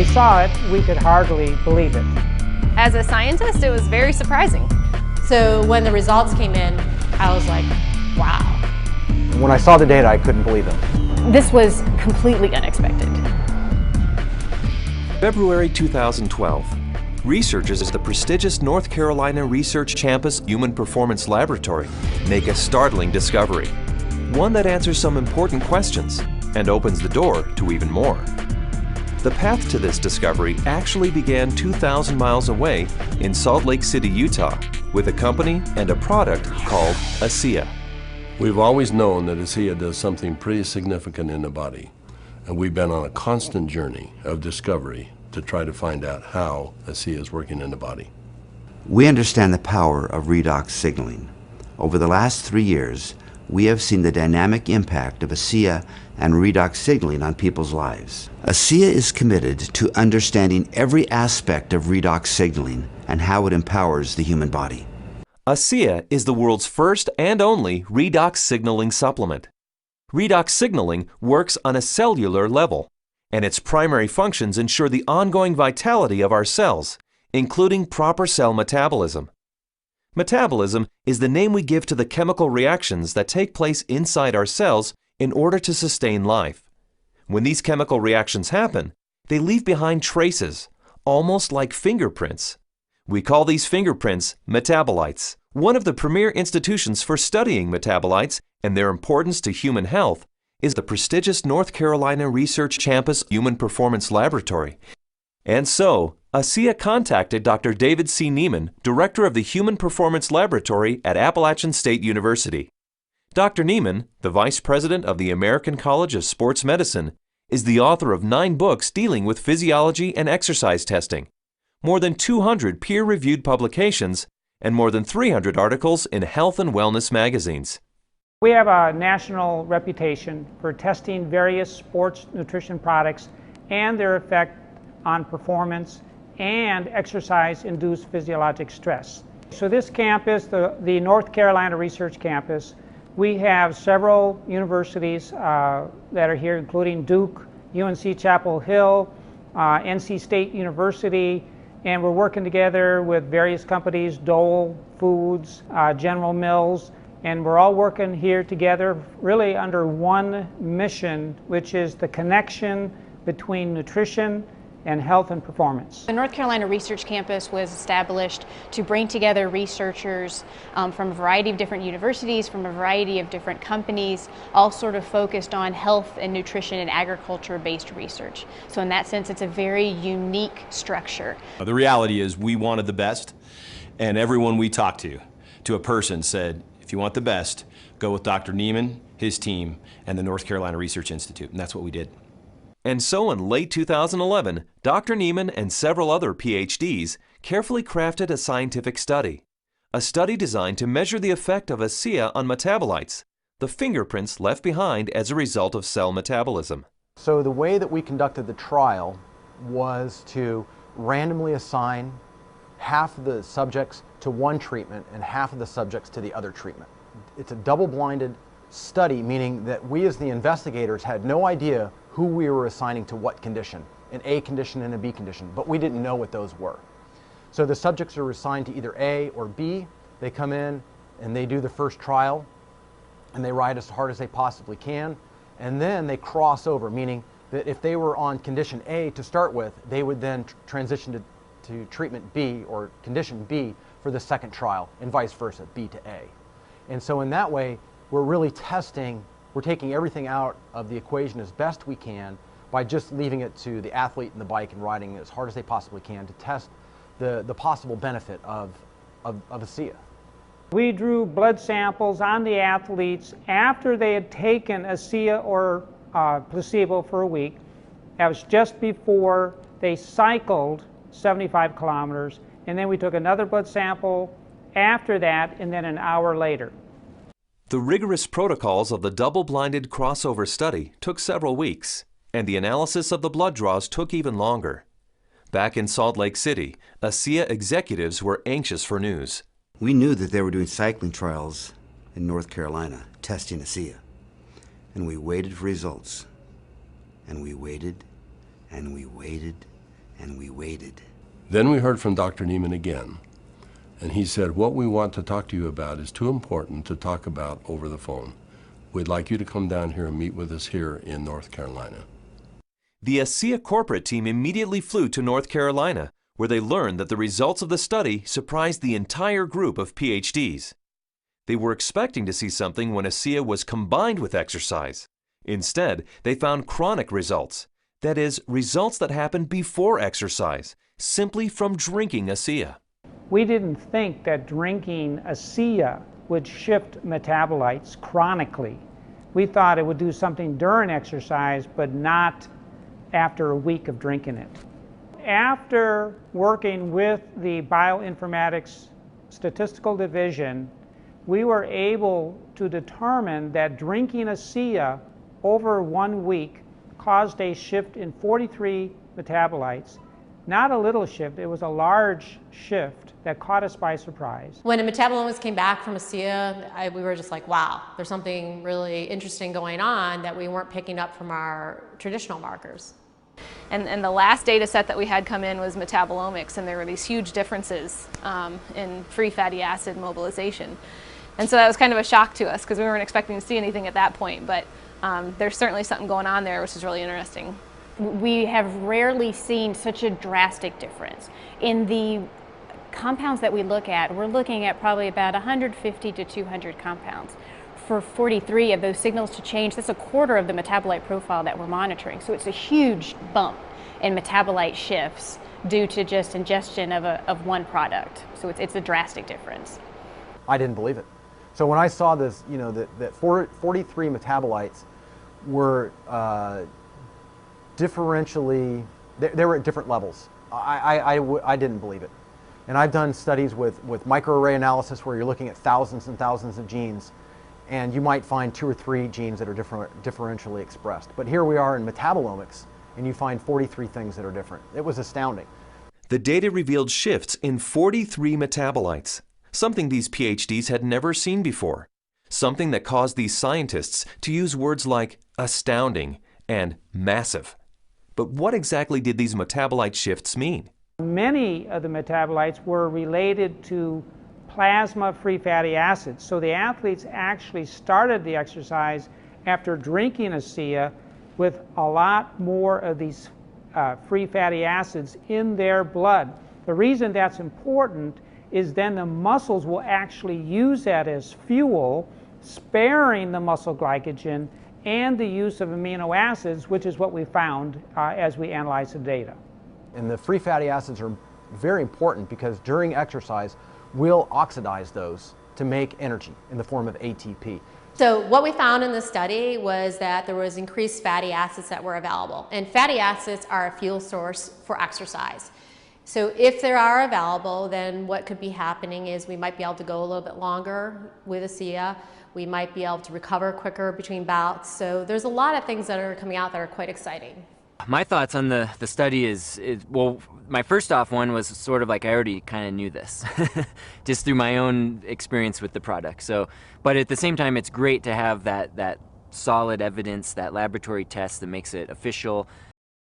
we saw it, we could hardly believe it. As a scientist, it was very surprising. So when the results came in, I was like, wow. When I saw the data, I couldn't believe it. This was completely unexpected. February 2012. Researchers at the prestigious North Carolina Research Campus Human Performance Laboratory make a startling discovery. One that answers some important questions and opens the door to even more. The path to this discovery actually began 2,000 miles away in Salt Lake City, Utah, with a company and a product called ASEA. We've always known that ASEA does something pretty significant in the body, and we've been on a constant journey of discovery to try to find out how ASEA is working in the body. We understand the power of redox signaling. Over the last 3 years, we have seen the dynamic impact of ASEA and redox signaling on people's lives. ASEA is committed to understanding every aspect of redox signaling and how it empowers the human body. ASEA is the world's first and only redox signaling supplement. Redox signaling works on a cellular level, and its primary functions ensure the ongoing vitality of our cells, including proper cell metabolism. Metabolism is the name we give to the chemical reactions that take place inside our cells in order to sustain life. When these chemical reactions happen, they leave behind traces, almost like fingerprints. We call these fingerprints metabolites. One of the premier institutions for studying metabolites and their importance to human health is the prestigious North Carolina Research Campus Human Performance Laboratory. And so, ASEA contacted Dr. David C. Neiman, director of the Human Performance Laboratory at Appalachian State University. Dr. Neiman, the vice president of the American College of Sports Medicine, is the author of 9 books dealing with physiology and exercise testing, more than 200 peer-reviewed publications, and more than 300 articles in health and wellness magazines. We have a national reputation for testing various sports nutrition products and their effect on performance and exercise-induced physiologic stress. So this campus, the North Carolina Research Campus, we have several universities that are here, including Duke, UNC Chapel Hill, NC State University, and we're working together with various companies, Dole Foods, General Mills, and we're all working here together really under one mission, which is the connection between nutrition and health and performance. The North Carolina Research Campus was established to bring together researchers from a variety of different universities, from a variety of different companies, all sort of focused on health and nutrition and agriculture-based research. So in that sense, it's a very unique structure. The reality is we wanted the best, and everyone we talked to a person said, if you want the best, go with Dr. Neiman, his team, and the North Carolina Research Institute, and that's what we did. And so in late 2011, Dr. Neiman and several other PhDs carefully crafted a scientific study. A study designed to measure the effect of ASEA on metabolites, the fingerprints left behind as a result of cell metabolism. So the way that we conducted the trial was to randomly assign half of the subjects to one treatment and half of the subjects to the other treatment. It's a double-blinded study, meaning that we as the investigators had no idea who we were assigning to what condition, an A condition and a B condition, but we didn't know what those were. So the subjects are assigned to either A or B. They come in and they do the first trial and they ride as hard as they possibly can, and then they cross over, meaning that if they were on condition A to start with, they would then transition to treatment B or condition B for the second trial, and vice versa, B to A. And so in that way, we're really testing, we're taking everything out of the equation as best we can by just leaving it to the athlete and the bike and riding as hard as they possibly can to test the possible benefit of ASEA. We drew blood samples on the athletes after they had taken ASEA or placebo for a week. That was just before they cycled 75 kilometers, and then we took another blood sample after that, and then an hour later. The rigorous protocols of the double-blinded crossover study took several weeks, and the analysis of the blood draws took even longer. Back in Salt Lake City, ASEA executives were anxious for news. We knew that they were doing cycling trials in North Carolina, testing ASEA. And we waited for results. And we waited, and we waited, and we waited. Then we heard from Dr. Neiman again, and he said, what we want to talk to you about is too important to talk about over the phone. We'd like you to come down here and meet with us here in North Carolina. The ASEA corporate team immediately flew to North Carolina, where they learned that the results of the study surprised the entire group of PhDs. They were expecting to see something when ASEA was combined with exercise. Instead, they found chronic results. That is, results that happen before exercise, simply from drinking ASEA. We didn't think that drinking ASEA would shift metabolites chronically. We thought it would do something during exercise, but not after a week of drinking it. After working with the bioinformatics statistical division, we were able to determine that drinking ASEA over 1 week caused a shift in 43 metabolites. Not a little shift, it was a large shift that caught us by surprise. When the metabolomics came back from ASEA, we were just like, wow, there's something really interesting going on that we weren't picking up from our traditional markers. And the last data set that we had come in was metabolomics, and there were these huge differences in free fatty acid mobilization. And so that was kind of a shock to us because we weren't expecting to see anything at that point, but there's certainly something going on there which is really interesting. We have rarely seen such a drastic difference. In the compounds that we look at, we're looking at probably about 150 to 200 compounds. For 43 of those signals to change, that's a quarter of the metabolite profile that we're monitoring. So it's a huge bump in metabolite shifts due to just ingestion of one product. So it's a drastic difference. I didn't believe it. So when I saw this, you know, that 43 metabolites were differentially, they were at different levels. I didn't believe it. And I've done studies with microarray analysis where you're looking at thousands and thousands of genes, and you might find 2 or 3 genes that are differentially expressed. But here we are in metabolomics, and you find 43 things that are different. It was astounding. The data revealed shifts in 43 metabolites, something these PhDs had never seen before, something that caused these scientists to use words like astounding and massive. But what exactly did these metabolite shifts mean? Many of the metabolites were related to plasma free fatty acids. So the athletes actually started the exercise after drinking ASEA with a lot more of these free fatty acids in their blood. The reason that's important is then the muscles will actually use that as fuel, sparing the muscle glycogen and the use of amino acids, which is what we found as we analyzed the data. And the free fatty acids are very important because during exercise, we'll oxidize those to make energy in the form of ATP. So what we found in the study was that there was increased fatty acids that were available. And fatty acids are a fuel source for exercise. So if they are available, then what could be happening is we might be able to go a little bit longer with ASEA. We might be able to recover quicker between bouts. So there's a lot of things that are coming out that are quite exciting. My thoughts on the study is, well, my first off one was sort of like I already kind of knew this, just through my own experience with the product. So, but at the same time, it's great to have that solid evidence, that laboratory test that makes it official.